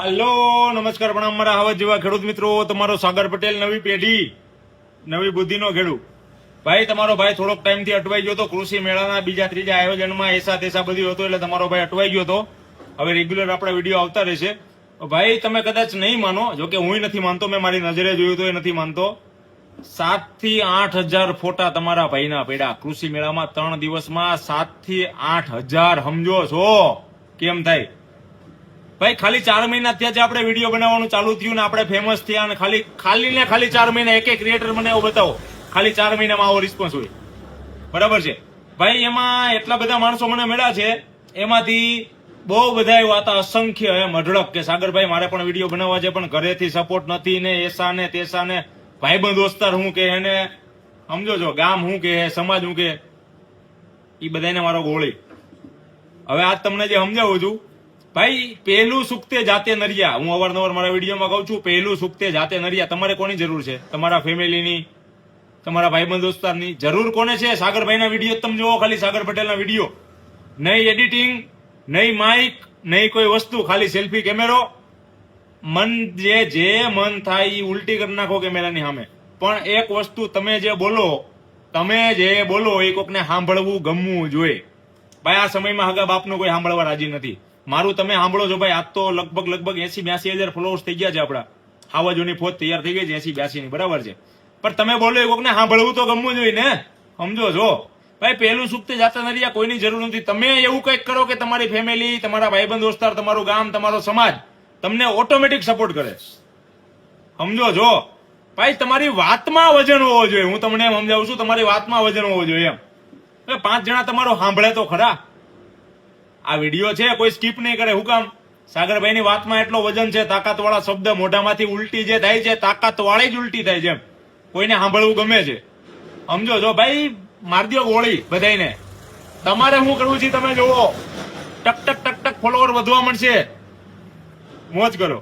હાલો નમસ્કાર પ્રણામ મારા હવા જેવા ખેડૂત મિત્રો, તમારો સાગર પટેલ, નવી પેઢી નવી બુદ્ધિનો ખેડૂત ભાઈ. તમારો ભાઈ થોડોક ટાઈમથી અટવાઈ ગયો હતો કૃષિ મેળાના બીજા ત્રીજા આયોજનમાં, એસા તેસા બધું હતું એટલે તમારો ભાઈ અટવાઈ ગયો હતો. હવે રેગ્યુલર આપણા વિડીયો આવતા રહેશે. ભાઈ તમે કદાચ નહીં માનો, જોકે હું નથી માનતો, મેં મારી નજરે જોયું તો એ નથી માનતો. 7 થી 8,000 ફોટા તમારા ભાઈના પડ્યા કૃષિ મેળામાં 3 દિવસમાં. 7 થી 8,000 સમજો છો કેમ થાય ભાઈ? ખાલી 4 મહિના થયા છે આપણે વિડીયો બનાવવાનું ચાલુ થયું ને આપણે ફેમસ થયા, અને ખાલી 4 મહિના એક ક્રિએટર મને એવું બતાવો ખાલી 4 મહિનામાં આવો રિસ્પોન્સ હોય, બરાબર છે ભાઈ? એમાં એટલા બધા માણસો મને મળ્યા છે, એમાંથી બહુ બધા એવા હતા અસંખ્ય એમ અઢળક કે સાગરભાઈ મારે પણ વિડીયો બનાવવા છે પણ ઘરેથી સપોર્ટ નથી ને, એસા ને તેસા ને, ભાઈબંધ દોસ્તાર હું કે એને સમજો છો, ગામ હું કે સમાજ હું કે, એ બધાને મારો ગોળી. હવે આજ તમને જે સમજાવું છું ભાઈ, પહેલું સુખતે જાતે નરિયા, હું અવારનવાર મારા વિડીયોમાં કહું છું, પહેલું સુખતે જાતે નરિયા. તમારે કોની જરૂર છે? તમારા ફેમિલીની, તમારા ભાઈબંધ દોસ્તારની જરૂર કોને છે? સાગરભાઈના વિડીયો તમે જુઓ, ખાલી સાગર પટેલના વિડીયો, નહીં એડિટિંગ, નહીં માઇક, નહીં કોઈ વસ્તુ, ખાલી સેલ્ફી કેમેરો. મન જે મન થાય એ ઉલટી કરી નાખો કેમેરાની સામે. પણ એક વસ્તુ, તમે જે બોલો એ કોકને સાંભળવું ગમવું જોઈએ ભાઈ. આ સમયમાં હગા બાપનું કોઈ સાંભળવા રાજી નથી. મારું તમે સાંભળો છો ભાઈ, આજ તો લગભગ 80-82 હજાર ફોલોઅર્સ થઈ ગયા છે આપડા. હાવાજોની ફોજ તૈયાર થઈ ગઈ છે 80-82 ની, બરાબર છે? પણ તમે બોલો એ કોકને સાંભળવું તો ગમવું જોઈએ ને, સમજો છો ભાઈ? પહેલું સુખતે જાતા નરિયા, કોઈની જરૂર નથી. તમે એવું કંઈક કરો કે તમારી ફેમિલી, તમારા ભાઈબંધ દોસ્તાર, તમારું ગામ, તમારો સમાજ તમને ઓટોમેટિક સપોર્ટ કરે, સમજો છો ભાઈ? તમારી વાતમાં વજન હોવો જોઈએ. હું તમને એમ સમજાવું છું, તમારી વાતમાં વજન હોવો જોઈએ એમ. 5 જણા તમારો સાંભળે તો ખરા. આ વિડીયો છે કોઈ સ્કીપ નહીં કરે. હું કામ? સાગરભાઈની વાતમાં એટલો વજન છે, તાકાત વાળા શબ્દ મોઢામાંથી ઉલટી જે થાય છે, તાકાત વાળી જ ઉલટી થાય છે એમ. કોઈને સાંભળવું ગમે છે, સમજો છો ભાઈ? માર દો ગોળી બધાને. તમારે શું કરવું છે તમે જોવો, ટક ટક ટક ટક ફોલોવર વધવા મળશે, મોજ કરો.